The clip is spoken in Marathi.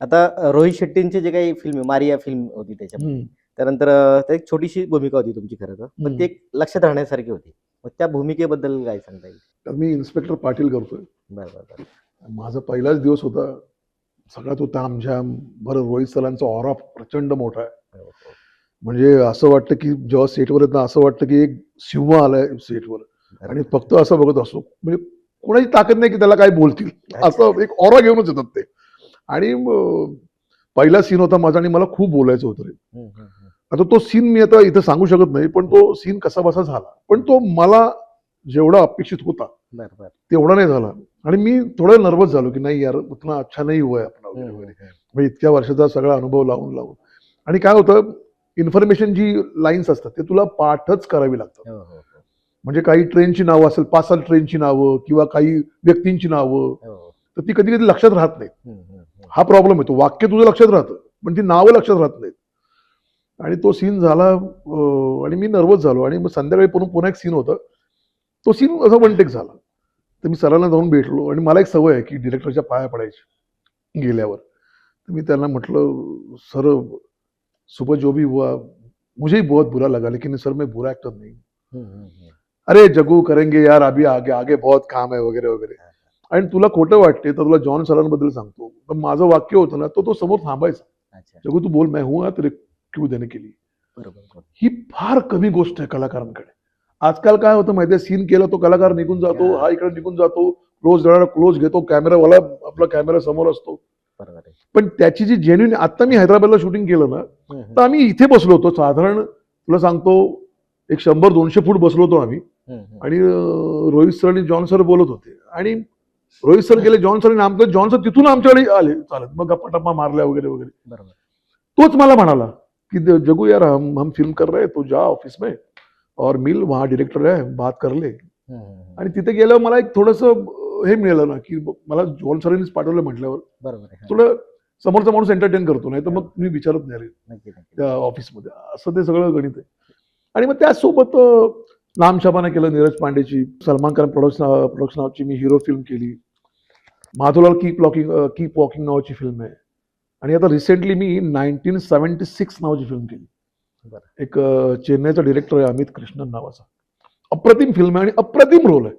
आता रोहित शेट्टींची जे काही फिल्म मारिया फिल्म होती त्याच्यामध्ये, त्यानंतर त्यात एक छोटीशी भूमिका होती तुमची खरं तर, पण ती एक लक्षात राहण्यासारखी होती. मग त्या भूमिकेबद्दल काय सांगता येईल? तर मी इन्स्पेक्टर पाटील करतोय. बरं, बरं, बरं. माझा पहिलाच दिवस होता. सगळा तो तामझाम. बरं, रोहित सरांचा ऑरा प्रचंड मोठा आहे. हो, हो. म्हणजे असं वाटतं की जेव्हा सेटवर येतं असं वाटतं की एक सिंह आलाय सेटवर आणि फक्त असं बघत असतो. म्हणजे कोणाची ताकद नाही की त्याला काय बोलतील, असं एक ऑरा घेऊनच येतात ते. आणि पहिला सीन होता माझा आणि मला खूप बोलायचं होतं रे. आता तो सीन मी आता इथं सांगू शकत नाही, पण तो सीन कसा बसा झाला, पण तो मला जेवढा अपेक्षित होता तेवढा नाही झाला. आणि मी थोडं नर्वस झालो की नाही यार, उतना अच्छा नाही हुआ है अपना वगैरे वगैरे. म्हणजे इतक्या वर्षाचा सगळा अनुभव लावून लावून. आणि काय होतं, इन्फॉर्मेशन जी लाईन्स असतात ते तुला पाठच करावी लागतात. म्हणजे काही ट्रेनची नावं असेल, 5-7 ट्रेनची नावं किंवा काही व्यक्तींची नावं, तर ती कधी कधी लक्षात राहत नाही. हा प्रॉब्लेम येतो. वाक्य तुझं लक्षात राहतं पण ती नावं लक्षात राहत नाहीत. आणि तो सीन झाला आणि मी नर्वस झालो. आणि मग संध्याकाळी पुन्हा एक सीन होता. तो सीन असा वन टेक झाला. तर मी सरांना जाऊन भेटलो आणि मला एक सवय आहे की डिरेक्टरच्या पाया पडायची गेल्यावर. तर मी त्यांना म्हटलं, सर सुबह जो भी हुआ मुझे बहुत बुरा लगा, लेकिन सर मैं बुरा एक्टर नहीं. अरे जगू करेंगे यार, अभी आगे आगे बहुत काम आहे वगैरे वगैरे. आणि तुला खोटं वाटते तर तुला जॉन सरांबद्दल सांगतो. तर माझं वाक्य होतं ना, तो समोर थांबायचा. जगू तू बोल, मैं हूं ना तेरे क्यू देने के लिए. ही फार कमी गोष्ट आहे कलाकारांकडे. आजकाल काय होतं माहितीये, सीन केला तो कलाकार निघून जातो, हा इकडे निघून जातो, क्लोज घेतो, कॅमेरावाला आपला कॅमेरा समोर असतो. पण त्याची जी जेन्युइन, आता मी हैदराबादला शूटिंग केलं ना, तर आम्ही इथे बसलो होतो. साधारण तुला सांगतो एक 100-200 फूट बसलो होतो आम्ही. आणि रोहित सर आणि जॉन सर बोलत होते. आणि रोहित सर गेले, जॉन सर आमचं, जॉन सर तिथून आमच्याकडे आले चालत, मग गप्पा टप्पा मारल्या वगैरे वगैरे. तोच मला म्हणाला कि जगू यार, हम फिल्म कर रहे हैं, तू जा ऑफिस में और मिल, वहां डायरेक्टर है, बात कर ले. आणि तिथे गेल्यावर मला एक थोडस हे मिळालं ना की मला जॉन सरांनीच पाठवलं म्हटल्यावर थोडं समोरचा माणूस एंटरटेन करतो, नाही तर मग मी विचारत नाही त्या ऑफिसमध्ये. असं ते सगळं गणित आहे. आणि मग त्यासोबत नामछापाने केलं नीरज पांडेची, सलमान खान प्रोडक्शनची मी हिरो फिल्म केली. माधवलाल कीप वॉकिंग नावाची फिल्म आहे. आणि आता रिसेंटली मी 1976 नावाची फिल्म केली. एक चेन्नईचा डिरेक्टर आहे अमित कृष्णन नावाचा. अप्रतिम फिल्म आहे आणि अप्रतिम रोल आहे.